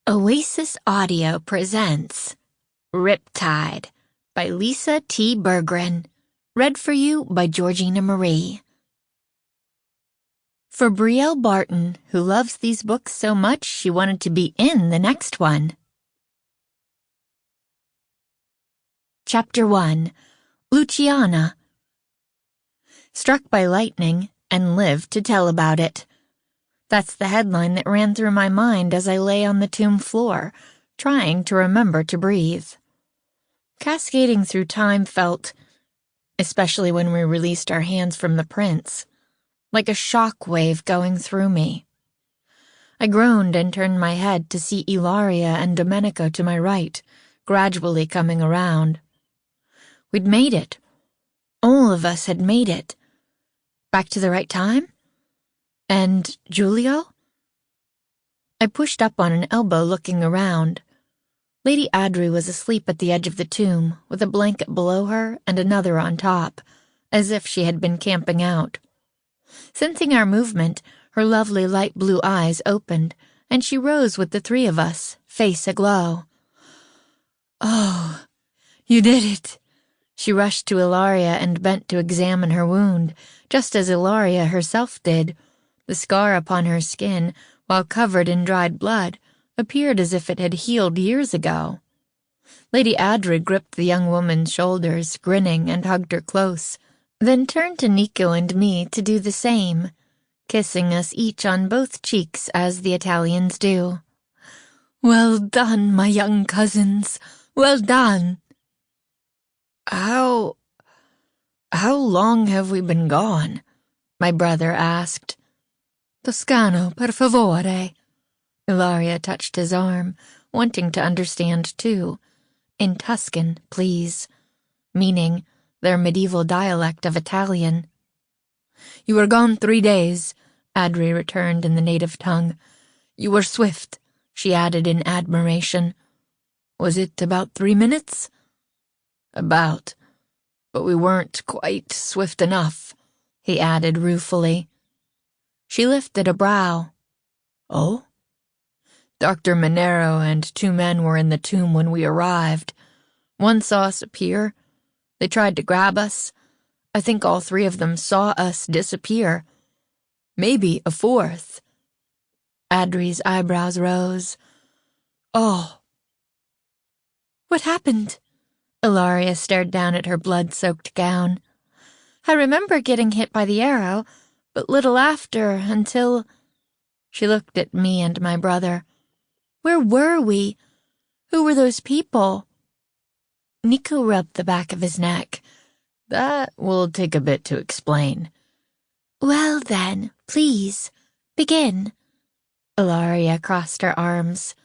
Oasis Audio presents Riptide by Lisa T. Bergren. Read for you by Jorjeana Marie. For Brielle Barton, who loves these books so much she wanted to be in the next one. Chapter 1. Luciana. Struck by lightning and lived to tell about it. That's the headline that ran through my mind as I lay on the tomb floor, trying to remember to breathe. Cascading through time felt, especially when we released our hands from the prints, like a shock wave going through me. I groaned and turned my head to see Ilaria and Domenico to my right, gradually coming around. We'd made it. All of us had made it. Back to the right time? And Giulio? I pushed up on an elbow looking around. Lady Audrey was asleep at the edge of the tomb, with a blanket below her and another on top, as if she had been camping out. Sensing our movement, her lovely light blue eyes opened, and she rose with the three of us, face aglow. "Oh, you did it!" She rushed to Ilaria and bent to examine her wound, just as Ilaria herself did. The scar upon her skin, while covered in dried blood, appeared as if it had healed years ago. Lady Audrey gripped the young woman's shoulders, grinning, and hugged her close, then turned to Nico and me to do the same, kissing us each on both cheeks as the Italians do. "Well done, my young cousins. Well done." How long have we been gone?" my brother asked. "Toscano, per favore." Ilaria touched his arm, wanting to understand too. In Tuscan, please. Meaning their medieval dialect of Italian. "You were gone 3 days," Audrey returned in the native tongue. "You were swift," she added in admiration. "Was it about 3 minutes?" "About. But we weren't quite swift enough," he added ruefully. She lifted a brow. "Oh?" "Dr. Monero and 2 men were in the tomb when we arrived. One saw us appear. They tried to grab us. I think all 3 of them saw us disappear. Maybe a 4th. Audrey's eyebrows rose. "Oh." "What happened?" Ilaria stared down at her blood-soaked gown. "I remember getting hit by the arrow, but little after, until—" She looked at me and my brother. "Where were we? Who were those people?" Nico rubbed the back of his neck. "That will take a bit to explain." "Well then, please, begin." Ilaria crossed her arms.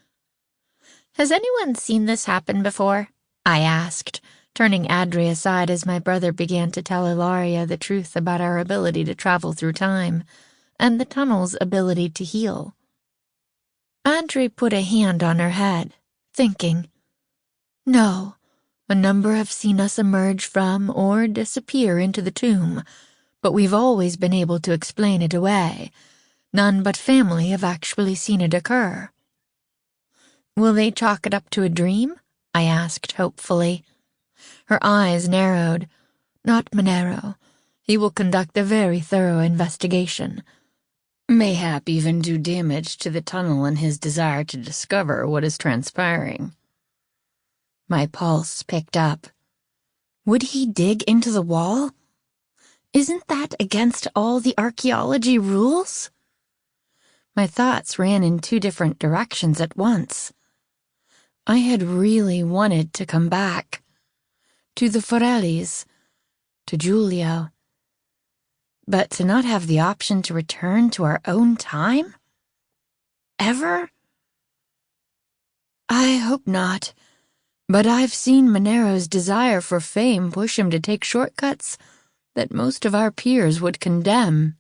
"Has anyone seen this happen before?" I asked, turning Audrey aside as my brother began to tell Ilaria the truth about our ability to travel through time, and the tunnel's ability to heal. Audrey put a hand on her head, thinking. "No, a number have seen us emerge from or disappear into the tomb, but we've always been able to explain it away. None but family have actually seen it occur." "Will they chalk it up to a dream?" I asked hopefully. Her eyes narrowed. "Not Monero. He will conduct a very thorough investigation. Mayhap even do damage to the tunnel in his desire to discover what is transpiring." My pulse picked up. Would he dig into the wall? Isn't that against all the archaeology rules? My thoughts ran in 2 different directions at once. I had really wanted to come back. To the Forellis. To Giulio. But to not have the option to return to our own time? Ever? I hope not. But I've seen Monero's desire for fame push him to take shortcuts that most of our peers would condemn.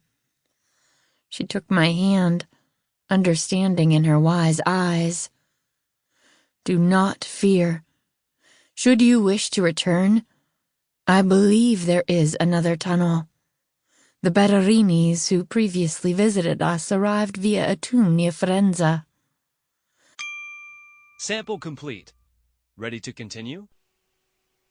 She took my hand, understanding in her wise eyes. "Do not fear. Should you wish to return, I believe there is another tunnel. The Betarrinis who previously visited us arrived via a tomb near Firenze." Sample complete. Ready to continue?